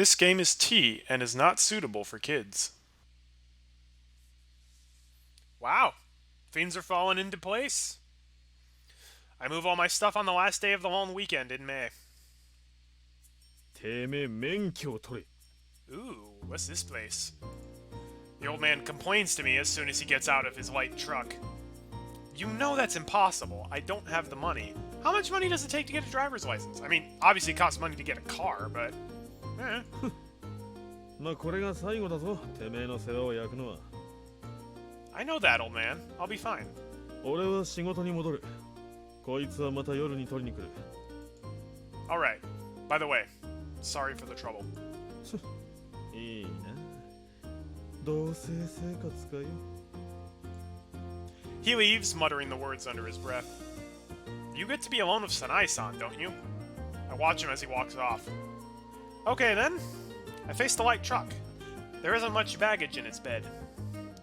This game is tea and is not suitable for kids. Wow. Things are falling into place. I move all my stuff on the last day of the long weekend in May. てめえ免許を取れ。 Ooh, what's this place? The old man complains to me as soon as he gets out of his light truck. You know that's impossible. I don't have the money. How much money does it take to get a driver's license? I mean, obviously it costs money to get a car, but...まあこれが最後だぞ。てめえの世話を焼くのは。I know that, old man. I'll be fine. 俺は仕事に戻る。こいつはまた夜に取りに来る。Alright. By the way, sorry for the trouble. いいな。同棲生活かよ。He leaves, muttering the words under his breath. You get to be alone with Sanai-san, don't you? I watch him as he walks off. Okay then. I face the light truck. There isn't much baggage in its bed.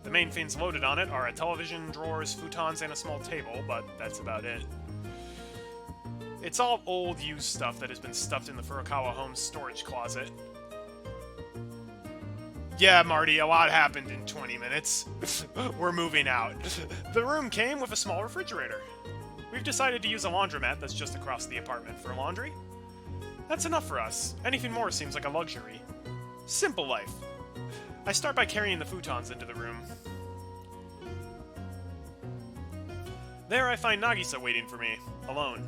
The main things loaded on it are a television, drawers, futons, and a small table, but that's about it. It's all old, used stuff that has been stuffed in the Furukawa home's storage closet. Yeah, Marty, a lot happened in 20 minutes. We're moving out. The room came with a small refrigerator. We've decided to use a laundromat that's just across the apartment for laundry. That's enough for us. Anything more seems like a luxury. Simple life. I start by carrying the futons into the room. There I find Nagisa waiting for me, alone.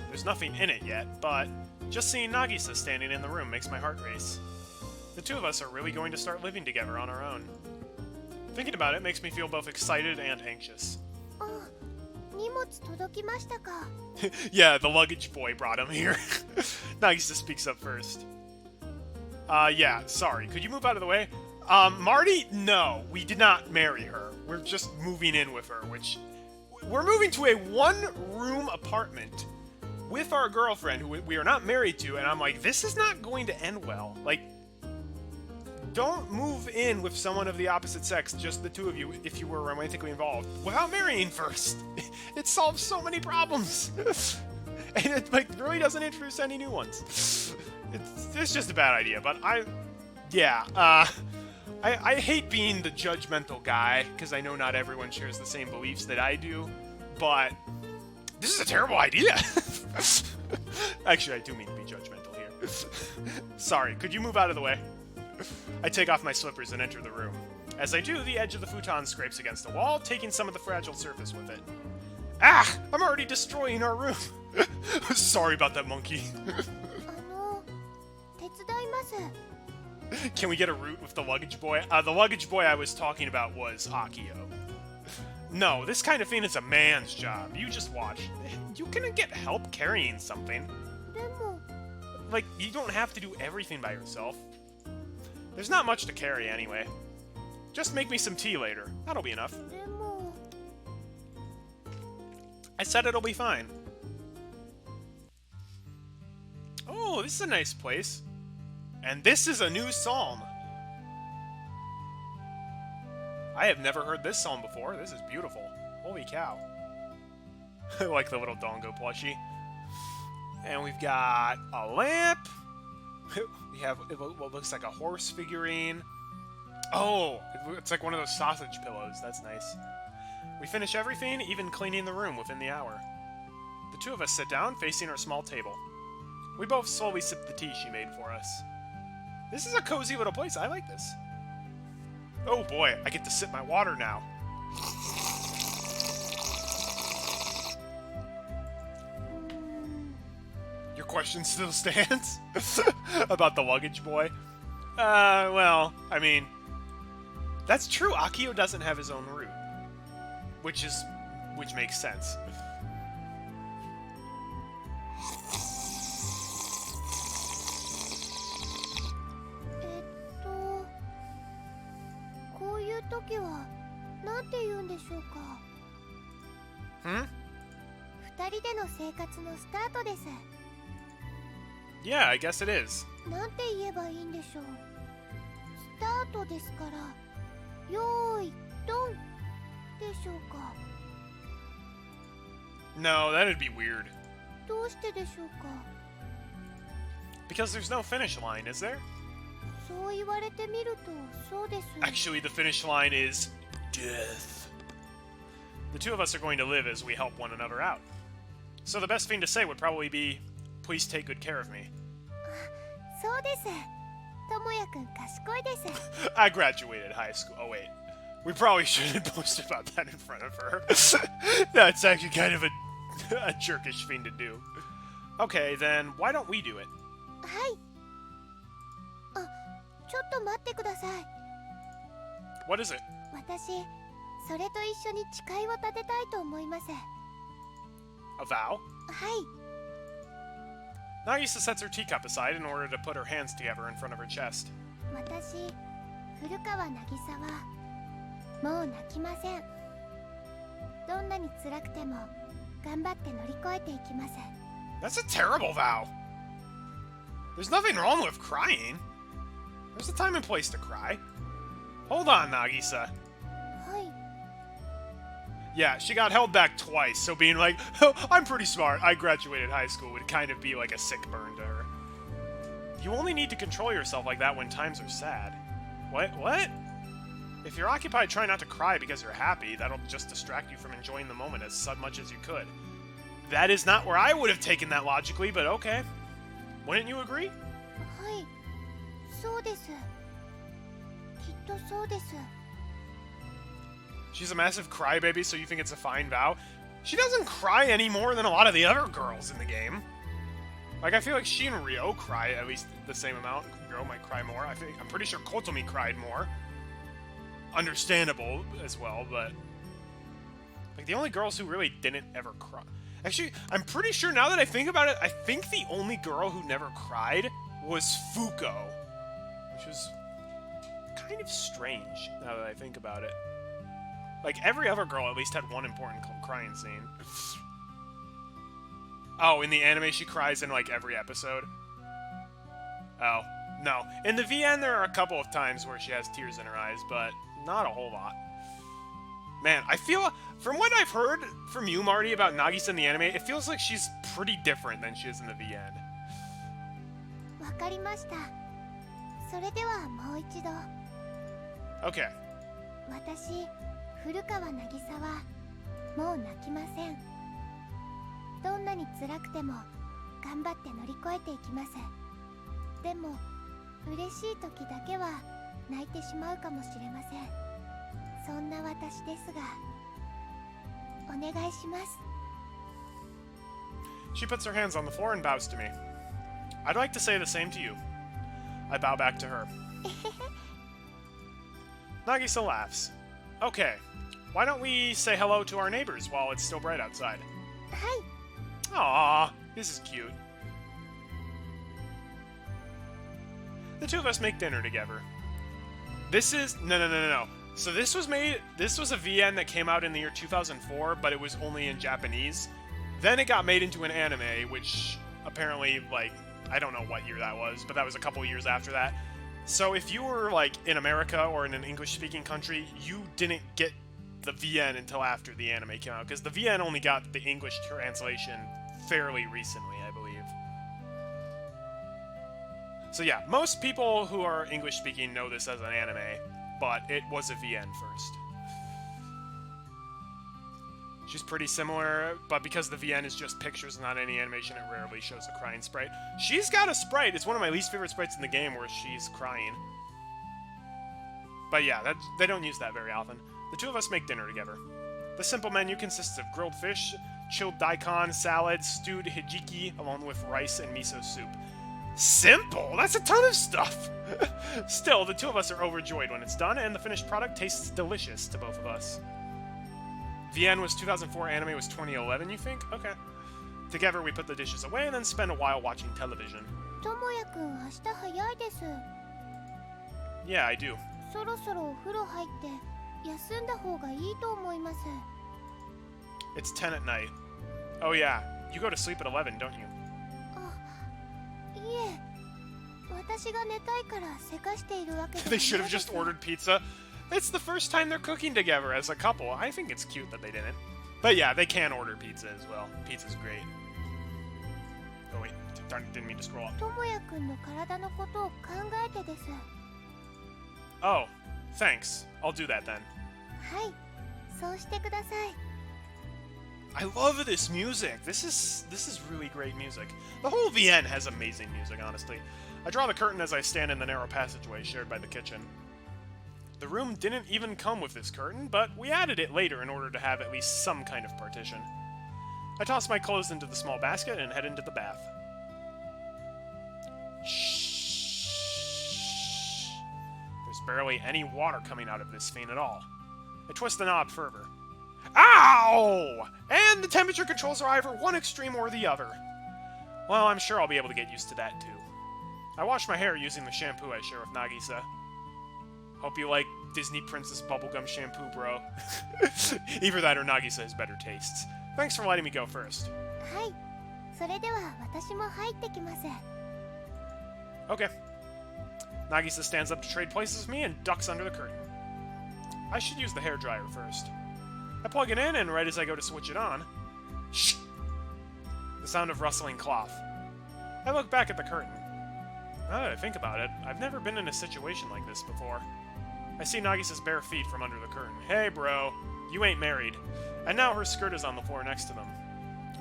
There's nothing in it yet, but just seeing Nagisa standing in the room makes my heart race. The two of us are really going to start living together on our own. Thinking about it makes me feel both excited and anxious. Yeah, the luggage boy brought him here. Nagisa speaks up first. Yeah, sorry. Could you move out of the way? Marty? No, we did not marry her. We're just moving in with her, which... We're moving to a one-room apartment with our girlfriend, who we are not married to, and I'm like, this is not going to end well. Like, don't move in with someone of the opposite sex, just the two of you, if you were romantically involved, without marrying first. It solves so many problems. And it, like, really doesn't introduce any new ones. It's just a bad idea, but I hate being the judgmental guy, because I know not everyone shares the same beliefs that I do, but this is a terrible idea. Actually, I do mean to be judgmental here. Sorry, could you move out of the way? I take off my slippers and enter the room. As I do, the edge of the futon scrapes against the wall, taking some of the fragile surface with it. Ah! I'm already destroying our room! Sorry about that, monkey. Can we get a route with the luggage boy? The luggage boy I was talking about was Akio. No, this kind of thing is a man's job. You just watch. You can get help carrying something. Like, you don't have to do everything by yourself. There's not much to carry anyway. Just make me some tea later. That'll be enough. I said it'll be fine. Oh, this is a nice place. And this is a new psalm. I have never heard this psalm before. This is beautiful. Holy cow. I like the little Dongo plushie. And we've got a lamp. We have what looks like a horse figurine. Oh, it's like one of those sausage pillows. That's nice. We finish everything, even cleaning the room within the hour. The two of us sit down, facing our small table. We both slowly sip the tea she made for us. This is a cozy little place. I like this. Oh boy, I get to sip my water now. Your question still stands? About the luggage boy? Well, I mean... That's true, Akio doesn't have his own route. Which makes sense. Yeah, I guess it is. No, that'd be weird. Because there's no finish line, is there? そう言われてみるとそうです。 Actually, the finish line is death. The two of us are going to live as we help one another out. So the best thing to say would probably be, please take good care of me. そうです。智也くん賢いです。 I graduated high school. Oh, wait. We probably shouldn't boast about that in front of her. That's actually kind of a jerkish thing to do. Okay, then why don't we do it? はい。あ、ちょっと待ってください。 What is it? 私、それと一緒に誓いを立てたいと思います。 A vow? はい。 Nagisa sets her teacup aside in order to put her hands together in front of her chest. 私、古川渚はもう泣きません。どんなに辛くても頑張って乗り越えていきます。 That's a terrible vow. There's nothing wrong with crying. There's a time and place to cry. Hold on, Nagisa. はい。 Yeah, she got held back twice, so being like, oh, I'm pretty smart, I graduated high school would kind of be like a sick burn to her. You only need to control yourself like that when times are sad. What? If you're occupied trying not to cry because you're happy, that'll just distract you from enjoying the moment as much as you could. That is not where I would have taken that logically, but okay. Wouldn't you agree? はい。そうです。きっとそうです。 She's a massive crybaby, so you think it's a fine vow? She doesn't cry any more than a lot of the other girls in the game. Like, I feel like she and Ryo cry at least the same amount. Ryo might cry more. I'm pretty sure Kotomi cried more. Understandable as well, but... like, the only girls who really didn't ever cry... Actually, I'm pretty sure now that I think about it, I think the only girl who never cried was Fuko. Which was kind of strange, now that I think about it. Like, every other girl at least had one important crying scene. Oh, in the anime she cries in, like, every episode? Oh, no. In the VN there are a couple of times where she has tears in her eyes, but not a whole lot. Man, I feel, from what I've heard from you, Marty, about Nagisa in the anime, it feels like she's pretty different than she is in the VN. わかりました。それではもう一度。 Okay. 私、古川渚はもう泣きません。どんなに辛くても頑張って乗り越えていきます。でも、嬉しい時だけは泣いてしまうかもしれません。そんな私ですが、お願いします。 She puts her hands on the floor and bows to me. I'd like to say the same to you. I bow back to her. Nagisa laughs. Okay, why don't we say hello to our neighbors while it's still bright outside? はい。 Aww, this is cute. The two of us make dinner together. This is... No. So this was a VN that came out in the year 2004, but it was only in Japanese. Then it got made into an anime, which apparently, like, I don't know what year that was, but that was a couple years after that. So if you were, like, in America or in an English-speaking country, you didn't get the VN until after the anime came out, because the VN only got the English translation fairly recently, I believe. So yeah, most people who are English-speaking know this as an anime, but it was a VN first. She's pretty similar, but because the VN is just pictures and not any animation, it rarely shows a crying sprite. She's got a sprite. It's one of my least favorite sprites in the game where she's crying. But yeah, they don't use that very often. The two of us make dinner together. The simple menu consists of grilled fish, chilled daikon, salad, stewed hijiki, along with rice and miso soup. Simple? That's a ton of stuff! Still, the two of us are overjoyed when it's done, and the finished product tastes delicious to both of us. VN was 2004, anime was 2011, you think? Okay. Together, we put the dishes away and then spend a while watching television. 智也くん、明日早いです。 Yeah, I do. そろそろお風呂入って休んだ方がいいと思います。 It's 10 at night. Oh yeah, you go to sleep at 11, don't you? あ、いえ。私が寝たいからせかしているわけではない They です。 should have just ordered pizza. It's the first time they're cooking together as a couple. I think it's cute that they didn't. But yeah, they can order pizza as well. Pizza's great. Oh wait, darn, didn't mean to scroll up. 智也くんの体のことを考えてです。Oh, thanks. I'll do that then. はい、そうしてください。 I love this music. This is really great music. The whole VN has amazing music, honestly. I draw the curtain as I stand in the narrow passageway shared by the kitchen. The room didn't even come with this curtain, but we added it later in order to have at least some kind of partition. I toss my clothes into the small basket and head into the bath. Shh. There's barely any water coming out of this vein at all. I twist the knob further. Ow! And the temperature controls are either one extreme or the other. Well, I'm sure I'll be able to get used to that too. I wash my hair using the shampoo I share with Nagisa. Hope you like Disney Princess Bubblegum shampoo, bro. Either that or Nagisa has better tastes. Thanks for letting me go first. はい、それでは私も入ってきます。 Okay. Nagisa stands up to trade places with me and ducks under the curtain. I should use the hairdryer first. I plug it in, and right as I go to switch it on... Shh! The sound of rustling cloth. I look back at the curtain. Now that I think about it, I've never been in a situation like this before. I see Nagisa's bare feet from under the curtain. Hey, bro. You ain't married. And now her skirt is on the floor next to them.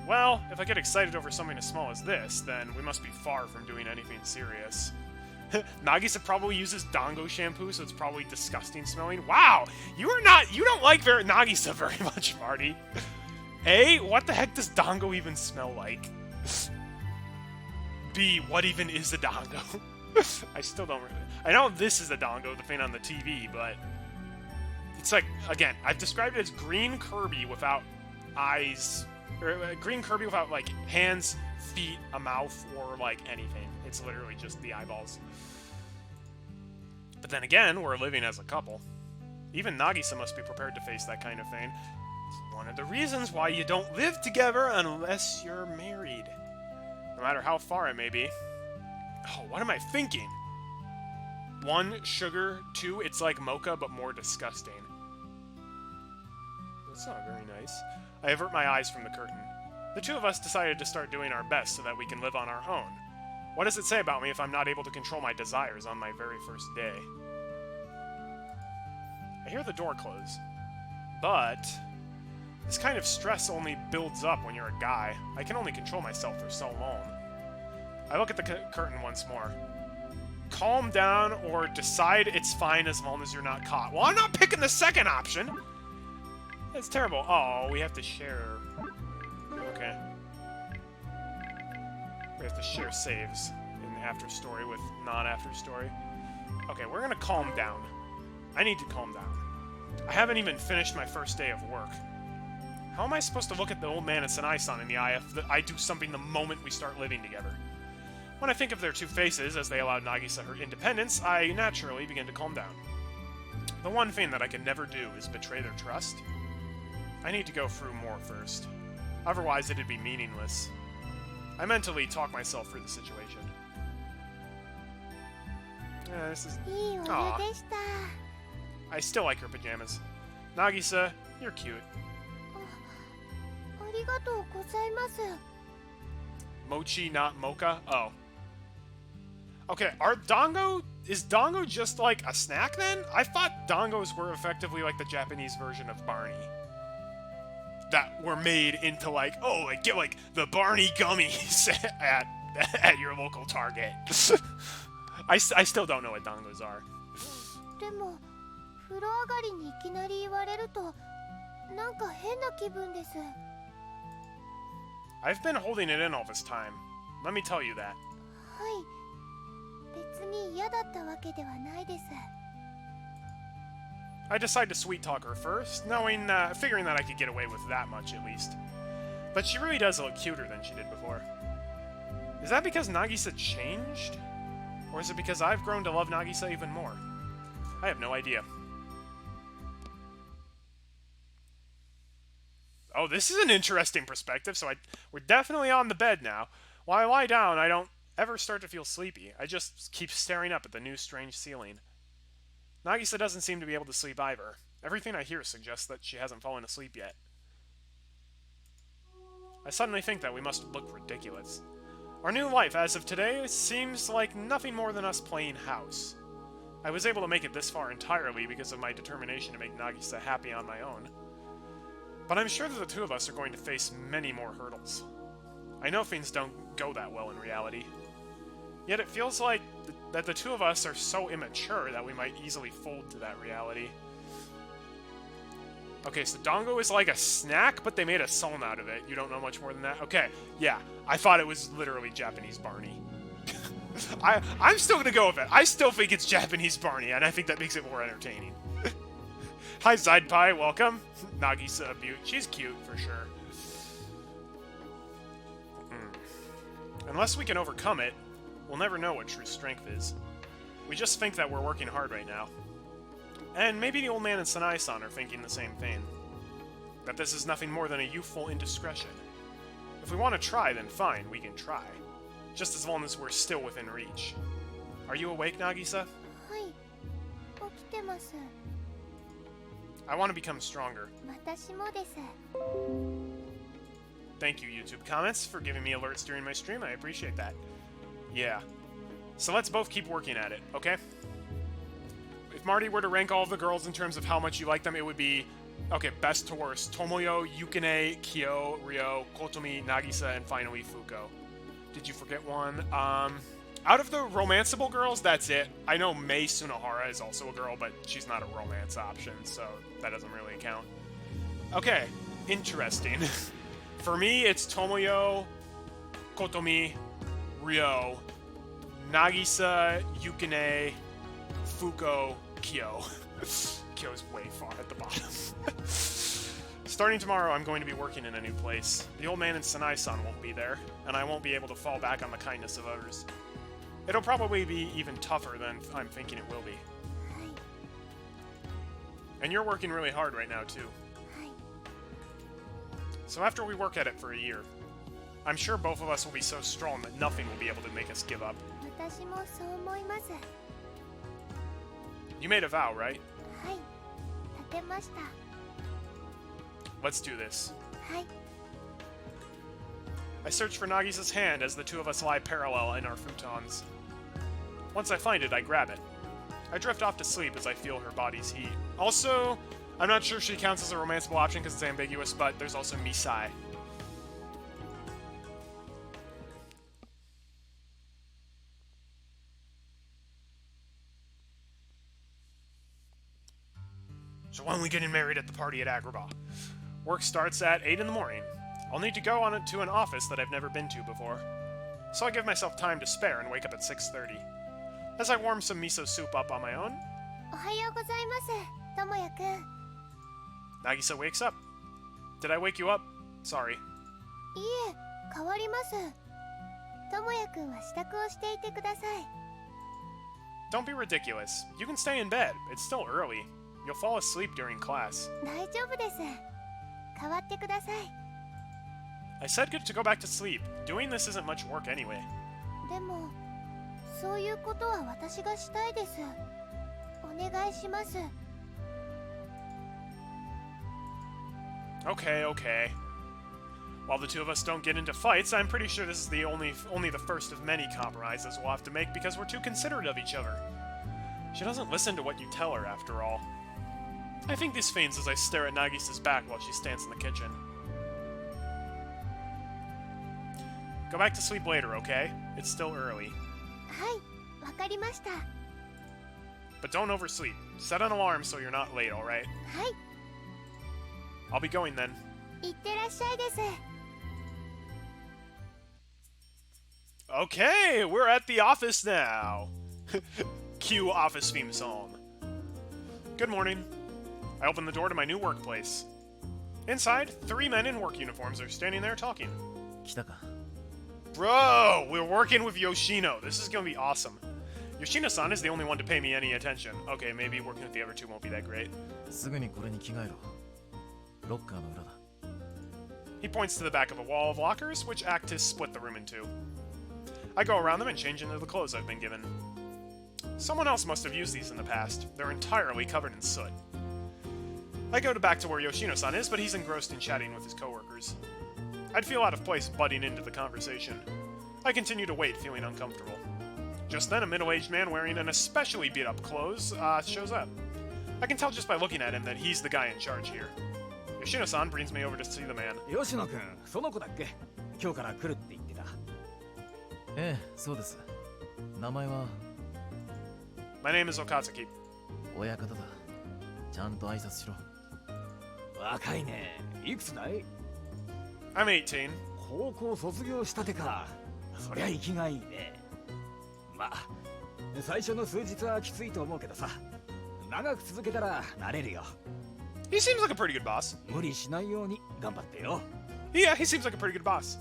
Well, if I get excited over something as small as this, then we must be far from doing anything serious. Nagisa probably uses Dango shampoo, so it's probably disgusting smelling. Wow! You don't like Nagisa very much, Marty. A, what the heck does Dango even smell like? B, what even is a Dango? I still don't really... I know this is a Dango, the thing on the TV, but... It's like, again, I've described it as green Kirby without eyes... Or green Kirby without, like, hands, feet, a mouth, or, like, anything. It's literally just the eyeballs. But then again, we're living as a couple. Even Nagisa must be prepared to face that kind of thing. It's one of the reasons why you don't live together unless you're married. No matter how far it may be. Oh, what am I thinking? 1, sugar. 2, it's like mocha, but more disgusting. That's not very nice. I avert my eyes from the curtain. The two of us decided to start doing our best so that we can live on our own. What does it say about me if I'm not able to control my desires on my very first day? I hear the door close. But... this kind of stress only builds up when you're a guy. I can only control myself for so long. I look at the curtain once more. Calm down or decide it's fine as long as you're not caught. Well, I'm not picking the second option! That's terrible. Oh, we have to share... Okay. We have to share saves in After Story with non-After Story. Okay, we're gonna calm down. I need to calm down. I haven't even finished my first day of work. How am I supposed to look at the old man and Sanai-san in the eye if I do something the moment we start living together? When I think of their two faces as they allowed Nagisa her independence, I naturally begin to calm down. The one thing that I can never do is betray their trust. I need to go through more first. Otherwise, it'd be meaningless. I mentally talk myself through the situation. Yeah, this is... いいお湯でした。 I still like her pajamas. Nagisa, you're cute. ありがとうございます。 Mochi, not mocha? Oh. Okay, is Dango just like a snack then? I thought Dangos were effectively like the Japanese version of Barney. That were made into like, oh, like get like the Barney gummies at your local Target. I still don't know what Dangos are. でも、風呂上がりにいきなり言われると、なんか変な気分です。 I've been holding it in all this time. Let me tell you that. はい。別に嫌だったわけではないです。 I decide to sweet talk her first, figuring that I could get away with that much at least. But she really does look cuter than she did before. Is that because Nagisa changed? Or is it because I've grown to love Nagisa even more? I have no idea. Oh, this is an interesting perspective, so we're definitely on the bed now. While I lie down, I don't ever start to feel sleepy. I just keep staring up at the new strange ceiling. Nagisa doesn't seem to be able to sleep either. Everything I hear suggests that she hasn't fallen asleep yet. I suddenly think that we must look ridiculous. Our new life, as of today, seems like nothing more than us playing house. I was able to make it this far entirely because of my determination to make Nagisa happy on my own. But I'm sure that the two of us are going to face many more hurdles. I know things don't go that well in reality. Yet it feels like that the two of us are so immature that we might easily fold to that reality. Okay, so Dango is like a snack, but they made a song out of it. You don't know much more than that? Okay, yeah. I thought it was literally Japanese Barney. I'm still gonna go with it. I still think it's Japanese Barney, and I think that makes it more entertaining. Hi, Side Pie, welcome. Nagisa Butte. She's cute, for sure. Unless we can overcome it, we'll never know what true strength is. We just think that we're working hard right now. And maybe the old man and Sanai-san are thinking the same thing. That this is nothing more than a youthful indiscretion. If we want to try, then fine, we can try. Just as long as we're still within reach. Are you awake, Nagisa? はい、起きてます。 I want to become stronger. 私もです。 Thank you, YouTube comments, for giving me alerts during my stream. I appreciate that. Yeah. So let's both keep working at it, okay? If Marty were to rank all of the girls in terms of how much you like them, it would be, okay, best to worst. Tomoyo, Yukine, Kyo, Ryo, Kotomi, Nagisa, and finally Fuko. Did you forget one? Out of the romanceable girls, that's it. I know Mei Sunohara is also a girl, but she's not a romance option, so that doesn't really count. Okay, interesting. For me, it's Tomoyo, Kotomi, Ryo, Nagisa, Yukine, Fuko, Kyo. Kyo's way far at the bottom. Starting tomorrow, I'm going to be working in a new place. The old man and Sanai-san won't be there, and I won't be able to fall back on the kindness of others. It'll probably be even tougher than I'm thinking it will be. はい、 And you're working really hard right now, too. はい。 So after we work at it for a year, I'm sure both of us will be so strong that nothing will be able to make us give up. 私もそう思います。 You made a vow, right? はい、立てました。 Let's do this. はい。 I search for Nagisa's hand as the two of us lie parallel in our futons. Once I find it, I grab it. I drift off to sleep as I feel her body's heat. Also, I'm not sure she counts as a romanceable option because it's ambiguous, but there's also Misai. So when are we getting married at the party at Agrabah? Work starts at 8 in the morning. I'll need to go on to an office that I've never been to before. So I give myself time to spare and wake up at 6:30. As I warm some miso soup up on my own, おはようございます、ともやくん。 Nagisa wakes up. Did I wake you up? Sorry. いえ、変わります。ともやくんは支度をしていてください。 Don't be ridiculous. You can stay in bed. It's still early. You'll fall asleep during class. 大丈夫です。変わってください。 I said good to go back to sleep. Doing this isn't much work anyway. でも、そういうことは私がしたいです。お願いします。 Okay, okay. While the two of us don't get into fights, I'm pretty sure this is the only the first of many compromises we'll have to make because we're too considerate of each other. She doesn't listen to what you tell her, after all. I think this faints as I stare at Nagisa's back while she stands in the kitchen. Go back to sleep later, okay? It's still early. はい、わかりました。は But don't oversleep. Set an alarm so you're not late, alright? い、 I'll be going then. いってらっしゃいです。 Okay, we're at the office now. Cue office theme song. Good morning. I open the door to my new workplace. Inside, 3 men in work uniforms are standing there talking. 来たか。 Bro, we're working with Yoshino. This is gonna be awesome. Yoshino-san is the only one to pay me any attention. Okay, maybe working with the other two won't be that great. すぐにこれに着替えろ。ロッカーの裏だ。 He points to the back of a wall of lockers, which act to split the room in two. I go around them and change into the clothes I've been given. Someone else must have used these in the past. They're entirely covered in soot. I go back to where Yoshino-san is, but he's engrossed in chatting with his coworkers. I'd feel out of place butting into the conversation. I continue to wait, feeling uncomfortable. Just then, a middle-aged man wearing an especially beat-up clothes shows up. I can tell just by looking at him that he's the guy in charge here. Yoshino-san brings me over to see the man. 吉野君、その子だっけ？今日から来るって言ってた。ええ、そうです。名前は My name is Okatsuki. 親方だ。ちゃんと挨拶しろ。若いね。いくつだい？ I'm 18. 高校卒業したてか。そりゃ生きがいいね。まあ、最初の数日はきついと思うけどさ。長く続けたら慣れるよ。He seems like a pretty good boss. 無理しないように頑張ってよ。Yeah, he seems like a pretty good boss.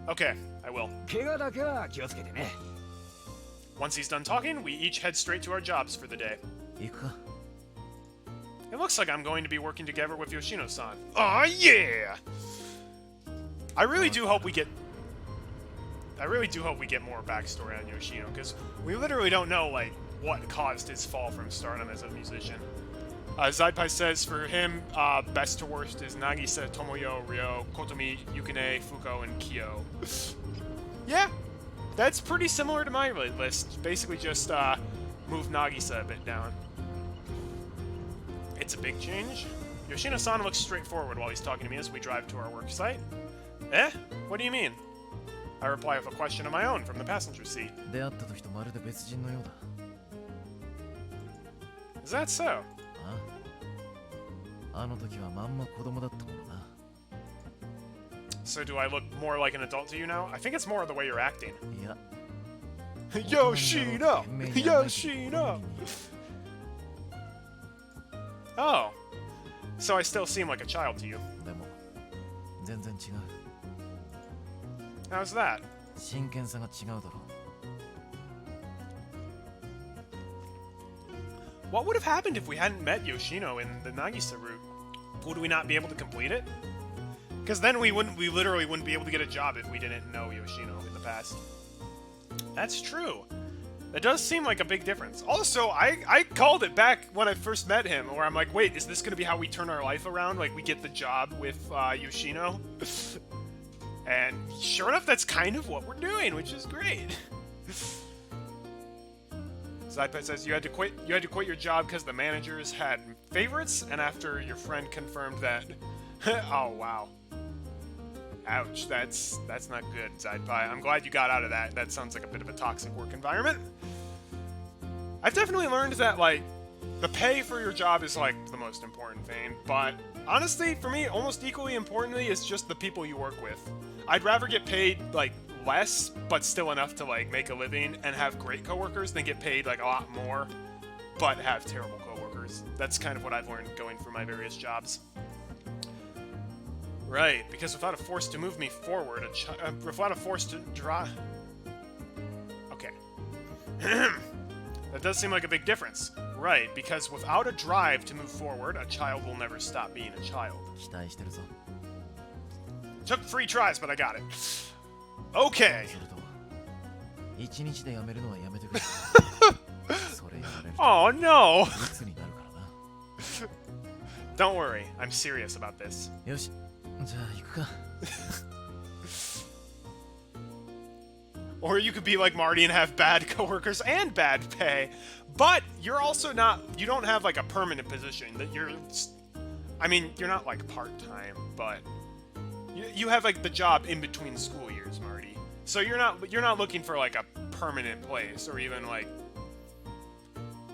Okay, I will. 怪我だけは気をつけてね。Once he's done talking, we each head straight to our jobs for the day. 行くか。It looks like I'm going to be working together with Yoshino-san. Aw, yeah! I really do hope we get more backstory on Yoshino, because we literally don't know, like, what caused his fall from stardom as a musician. Zaipai says for him, best to worst is Nagisa, Tomoyo, Ryo, Kotomi, Yukine, Fuko, and Kyo. Yeah, that's pretty similar to my list. Basically just move Nagisa a bit down. It's a big change. Yoshino-san looks straightforward while he's talking to me as we drive to our work site. Eh? What do you mean? I reply with a question of my own from the passenger seat. 出会った時とまるで別人のようだ。Is that so? あの時はまんま子供だったものな。 So do I look more like an adult to you now? I think it's more the way you're acting. いや。 Yoshino! Yoshino! Oh. So I still seem like a child to you. でも全然違う。 How's that? 真剣さが違うだろう。 What would have happened if we hadn't met Yoshino in the Nagisa route? Would we not be able to complete it? Because then we literally wouldn't be able to get a job if we didn't know Yoshino in the past. That's true. That does seem like a big difference. Also, I called it back when I first met him, where I'm like, wait, is this going to be how we turn our life around? Like, we get the job with Yoshino? And sure enough, that's kind of what we're doing, which is great. Zaipai says you had to quit your job because the managers had favorites, and after your friend confirmed that. Oh wow. Ouch, that's not good, Zaipai. I'm glad you got out of that. That sounds like a bit of a toxic work environment. I've definitely learned that, like, the pay for your job is, like, the most important thing, but honestly, for me, almost equally importantly is just the people you work with. I'd rather get paid, like, less, but still enough to, like, make a living and have great coworkers than get paid, like, a lot more, but have terrible coworkers. That's kind of what I've learned going through my various jobs. Right, because without a force to move me forward, without a force to draw... Okay. That does seem like a big difference. Right, because without a drive to move forward, a child will never stop being a child. 期待してるぞ。 Took 3 tries, but I got it. Okay. それと一日でやめるのはやめてくれ。それやられると Oh no! 鬱になるからな。 Don't worry, I'm serious about this. よし、じゃあ行くか。 Or you could be like Marty and have bad coworkers and bad pay. But you're also not, you don't have like a permanent position that you're, I mean, you're not like part-time, but you have like the job in between school years, Marty. So you're not looking for like a permanent place or even like,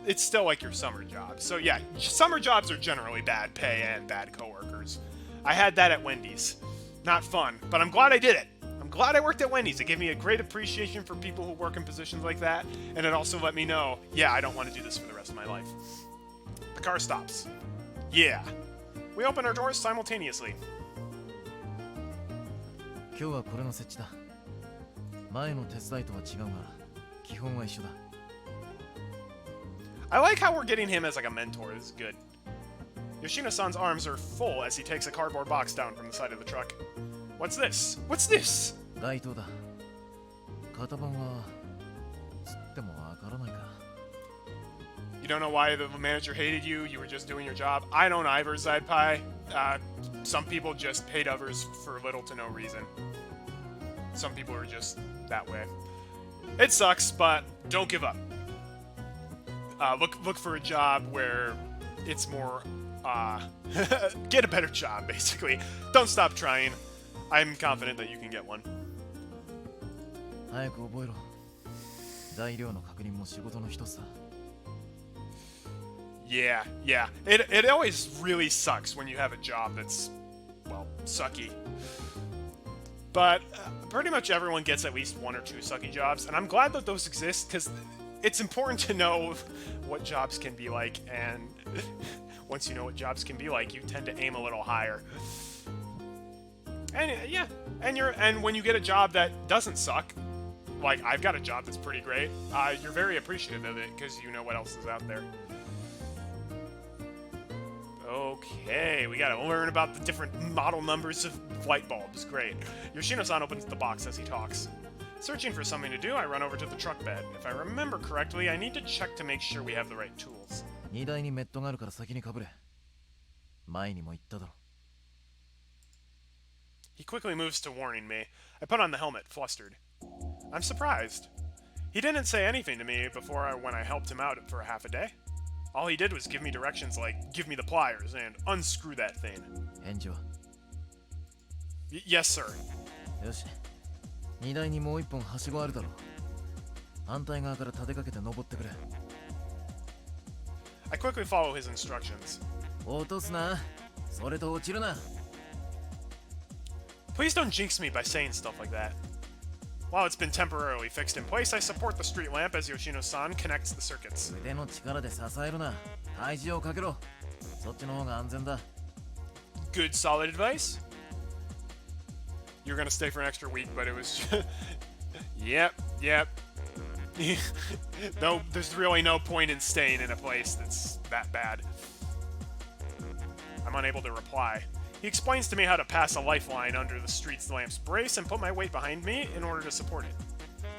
it's still like your summer job. So yeah, summer jobs are generally bad pay and bad coworkers. I had that at Wendy's. Not fun, but I'm glad I did it. I'm glad I worked at Wendy's. It gave me a great appreciation for people who work in positions like that, and it also let me know, yeah, I don't want to do this for the rest of my life. The car stops. Yeah. We open our doors simultaneously. 今日はこれの設置だ。前の手伝いとは違うが、基本は一緒だ。I like how we're getting him as like a mentor. This is good. Yoshino-san's arms are full as he takes a cardboard box down from the side of the truck. What's this? What's this? 街灯だ。型番はつってもわからないか。You don't know why the manager hated you? You were just doing your job? I don't either, Zaipai. Some people just hate others for little to no reason. Some people are just that way. It sucks, but don't give up. Look for a job where it's more, get a better job, basically. Don't stop trying. I'm confident that you can get one. 早く覚えろ。材料の確認も仕事の一つだ。Yeah. It always really sucks when you have a job that's, well, sucky. But pretty much everyone gets at least one or two sucky jobs, and I'm glad that those exist, because it's important to know what jobs can be like, and once you know what jobs can be like, you tend to aim a little higher. And yeah, and when you get a job that doesn't suck, like I've got a job that's pretty great, you're very appreciative of it because you know what else is out there. Okay, we gotta learn about the different model numbers of light bulbs. Great. Yoshino-san opens the box as he talks. Searching for something to do, I run over to the truck bed. If I remember correctly, I need to check to make sure we have the right tools. 荷台にメットがあるから先にかぶれ。前にも言っただろ。He quickly moves to warning me. I put on the helmet, flustered. I'm surprised. He didn't say anything to me before when I helped him out for half a day. All he did was give me directions like, give me the pliers and unscrew that thing. 返事は Yes, sir. よし。荷台にもう一本はしごあるだろ。反対側から立てかけて登ってくれ。I quickly follow his instructions. 落とすな。それと落ちるな。Please don't jinx me by saying stuff like that. While it's been temporarily fixed in place, I support the street lamp as Yoshino-san connects the circuits. 腕の力で支えるな。体重をかけろ。そっちの方が安全だ。Good, solid advice. You're gonna stay for an extra week, but it was... Yep. No, there's really no point in staying in a place that's that bad. I'm unable to reply. He explains to me how to pass a lifeline under the street lamp's brace and put my weight behind me in order to support it.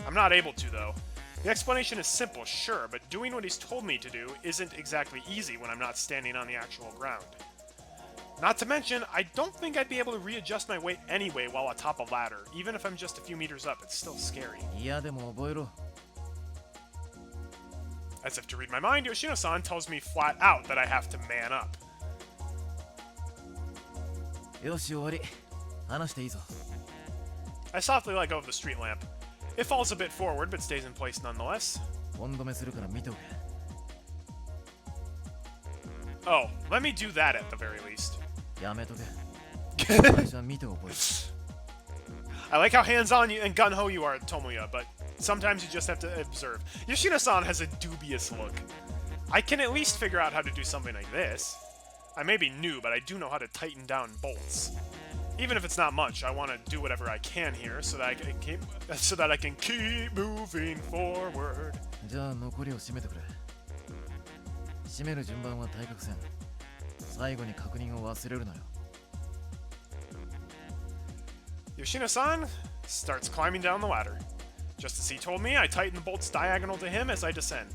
I'm not able to, though. The explanation is simple, sure, but doing what he's told me to do isn't exactly easy when I'm not standing on the actual ground. Not to mention, I don't think I'd be able to readjust my weight anyway while atop a ladder. Even if I'm just a few meters up, it's still scary. いやでも覚えろ。 As if to read my mind, Yoshino-san tells me flat out that I have to man up. よし終わり。話していいぞ。I softly let go of the street lamp. It falls a bit forward, but stays in place nonetheless. 温止めするから見ておけ。 Oh, let me do that at the very least. やめとけ。最初は見て覚える。 I like how hands-on and gun-ho you are, Tomoya, but sometimes you just have to observe. Yoshino-san has a dubious look. I can at least figure out how to do something like this. I may be new, but I do know how to tighten down bolts. Even if it's not much, I want to do whatever I can here so that I can keep moving forward. じゃあ残りを締めてくれ。締める順番は対角線。最後に確認を忘れるなよ。 Yoshino-san starts climbing down the ladder. Just as he told me, I tighten the bolts diagonal to him as I descend.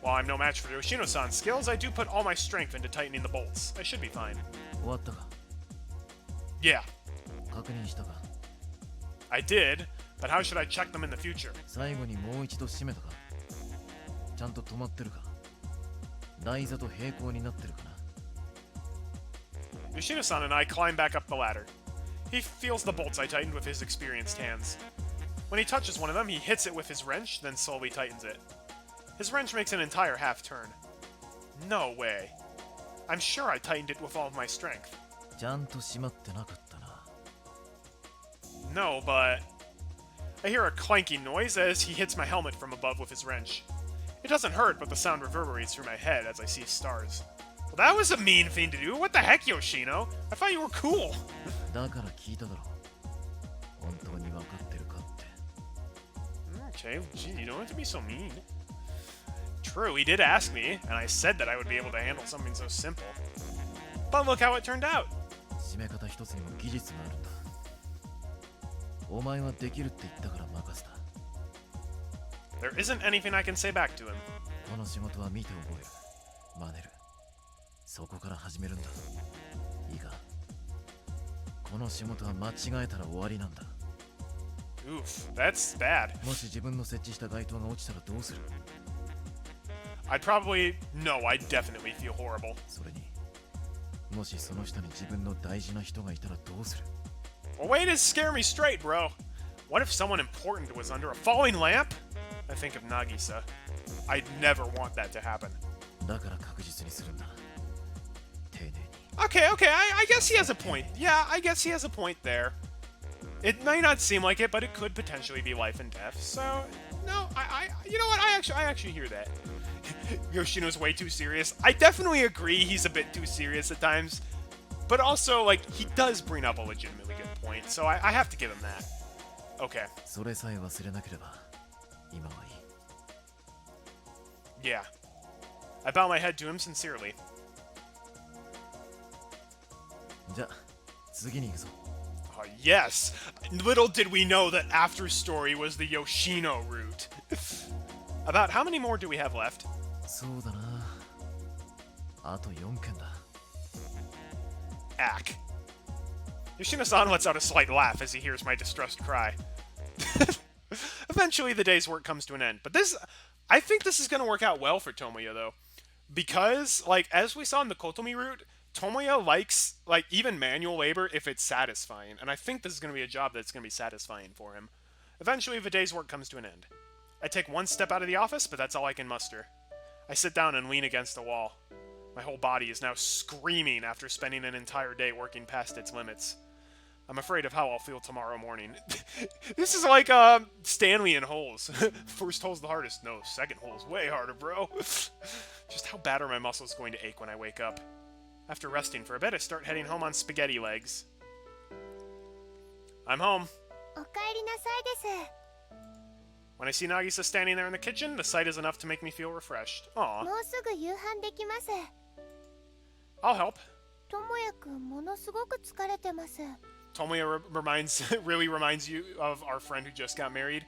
While I'm no match for Yoshino-san's skills, I do put all my strength into tightening the bolts. I should be fine. 終わったか。 Yeah, 確認したか。 I did, but how should I check them in the future? 最後にもう一度締めたか。ちゃんと止まってるか。台座と平行になってるかな。 Yoshino-san and I climb back up the ladder. He feels the bolts I tightened with his experienced hands. When he touches one of them, he hits it with his wrench, then slowly tightens it. His wrench makes an entire half turn. No way. I'm sure I tightened it with all of my strength. ちゃんと締まってなかったな。 No, but... I hear a clanking noise as he hits my helmet from above with his wrench. It doesn't hurt, but the sound reverberates through my head as I see stars. Well, that was a mean thing to do. What the heck, Yoshino? I thought you were cool. だから聞いただろ。本当に分かってるかって。 Okay, gee, you don't have to be so mean. True, he did ask me, and I said that I would be able to handle something so simple. But look how it turned out. 締め方一つにも技術があるんだ。お前はできるって言ったから任せた。 There isn't anything I can say back to him. この仕事は見て覚える。真似る。そこから始めるんだ。いいか。この仕事は間違えたら終わりなんだ。Oof, that's bad. もし自分の設置した街灯が落ちたらどうする？ I'd probably... No, I'd definitely feel horrible. それにもしその下に自分の大事な人がいたらどうする？ Well, wait to scare me straight, bro. What if someone important was under a falling lamp? I think of Nagisa. I'd never want that to happen. だから確実にするんだ。丁寧に。 Okay, I guess he has a point. Yeah, I guess he has a point there. It may not seem like it, but it could potentially be life and death. So, no, you know what? I actually hear that. Yoshino's way too serious. I definitely agree he's a bit too serious at times. But also, like, he does bring up a legitimately good point, so I have to give him that. Okay. それさえ忘れなければ今はいい。 Yeah. I bow my head to him sincerely. じゃあ次に行くぞ。 Yes! Little did we know that After Story was the Yoshino route. About how many more do we have left? そうだな。あと4件だ。 Ack. Yoshino-san lets out a slight laugh as he hears my distressed cry. Eventually, the day's work comes to an end. But I think this is going to work out well for Tomoya, though. Because, like, as we saw in the Kotomi route, Tomoya likes, like, even manual labor if it's satisfying. And I think this is going to be a job that's going to be satisfying for him. Eventually, the day's work comes to an end. I take one step out of the office, but that's all I can muster. I sit down and lean against the wall. My whole body is now screaming after spending an entire day working past its limits. I'm afraid of how I'll feel tomorrow morning. This is like Stanley and holes. First hole's the hardest. No, second hole's way harder, bro. Just how bad are my muscles going to ache when I wake up? After resting for a bit, I start heading home on spaghetti legs. I'm home. おかえりなさいです。 When I see Nagisa standing there in the kitchen, the sight is enough to make me feel refreshed. Aw, もうすぐ夕飯できます。 I'll help. ともやくんものすごく疲れてます。 Tomoya really reminds you of our friend who just got married.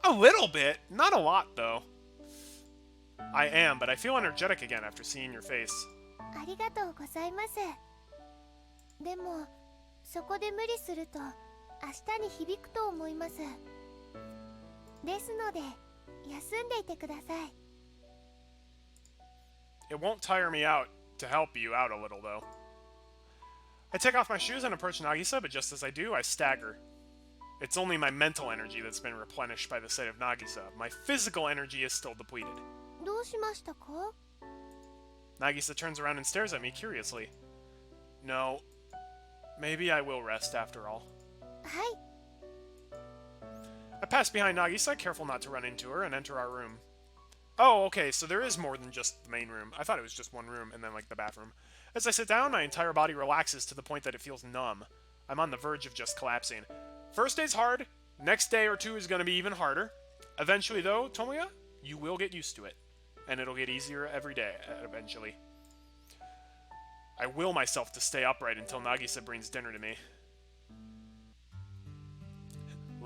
A little bit, not a lot though. I am, but I feel energetic again after seeing your face. ありがとうございます。でも、そこで無理すると明日に響くと思います。ですので、休んでいてください。It won't tire me out to help you out a little though. I take off my shoes and approach Nagisa, but just as I do, I stagger. It's only my mental energy that's been replenished by the sight of Nagisa. My physical energy is still depleted. どうしましたか？ Nagisa turns around and stares at me curiously. No, maybe I will rest after all. はい。 I pass behind Nagisa, careful not to run into her, and enter our room. Oh, okay, so there is more than just the main room. I thought it was just one room, and then, like, the bathroom. As I sit down, my entire body relaxes to the point that it feels numb. I'm on the verge of just collapsing. First day's hard. Next day or two is going to be even harder. Eventually, though, Tomoya, you will get used to it. And it'll get easier every day, eventually. I will myself to stay upright until Nagisa brings dinner to me.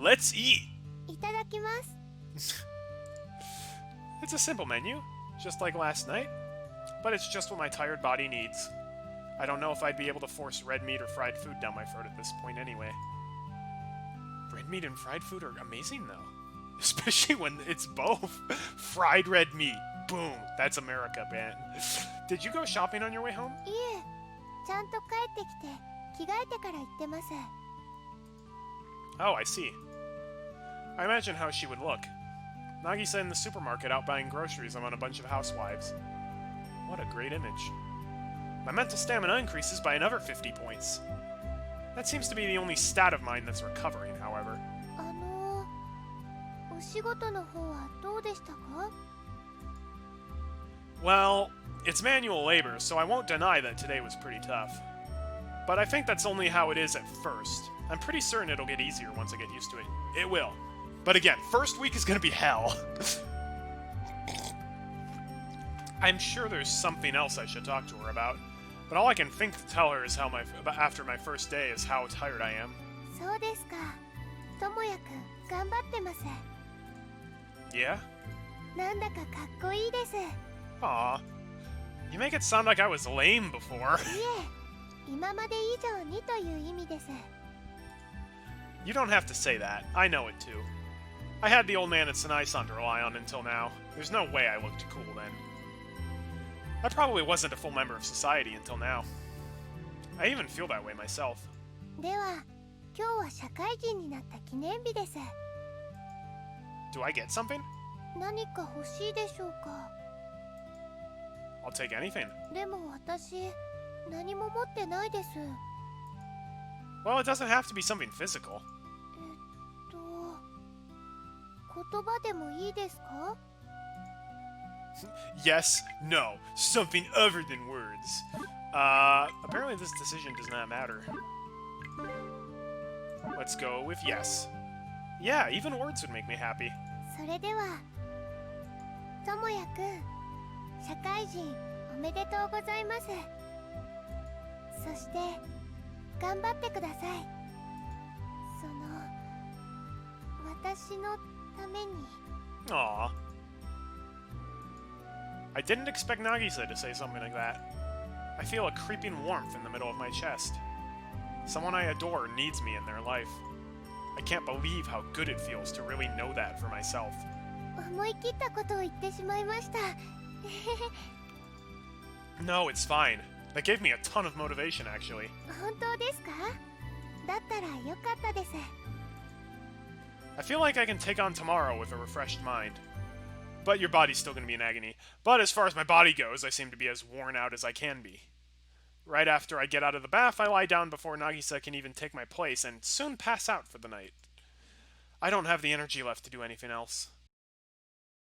Let's eat! いただきます。 It's a simple menu, just like last night. But it's just what my tired body needs. I don't know if I'd be able to force red meat or fried food down my throat at this point anyway. Red meat and fried food are amazing, though. Especially when it's both. Fried red meat. Boom. That's America, man. Did you go shopping on your way home? いえ、ちゃんと帰ってきて着替えてから行ってます。 Oh, I see. I imagine how she would look. Nagisa in the supermarket out buying groceries among a bunch of housewives. What a great image. My mental stamina increases by another 50 points. That seems to be the only stat of mine that's recovering, however. お仕事の方はどうでしたか？ Well, it's manual labor, so I won't deny that today was pretty tough. But I think that's only how it is at first. I'm pretty certain it'll get easier once I get used to it. It will. But again, first week is gonna be hell. I'm sure there's something else I should talk to her about. But all I can think to tell her is after my first day is how tired I am. そうですか。ともやくん、頑張ってます。 Yeah? なんだかかっこいいです。い Aw. You make it sound like I was lame before. え、今まで以上にという意味です。You don't have to say that. I know it too. I had the old man at Senai-san to rely on until now. There's no way I looked cool then. I probably wasn't a full member of society until now. I even feel that way myself. では今日は社会人になった記念日です。 Do I get something? 何か欲しいでしょうか。 I'll take anything. でも私何も持ってないです。 Well, it doesn't have to be something physical. 言葉でもいいですか？ Yes, no, something other than words. Apparently this decision does not matter. Let's go with yes. Yeah, even words would make me happy. それではともやくん、社会人おめでとうございます。そして頑張ってください。その私のために。 Aww. I didn't expect Nagisa to say something like that. I feel a creeping warmth in the middle of my chest. Someone I adore needs me in their life. I can't believe how good it feels to really know that for myself. 思い切ったことを言ってしまいました。 No, it's fine. That gave me a ton of motivation, actually. 本当ですか？だったらよかったです。 I feel like I can take on tomorrow with a refreshed mind. But your body's still going to be in agony. But as far as my body goes, I seem to be as worn out as I can be. Right after I get out of the bath, I lie down before Nagisa can even take my place and soon pass out for the night. I don't have the energy left to do anything else.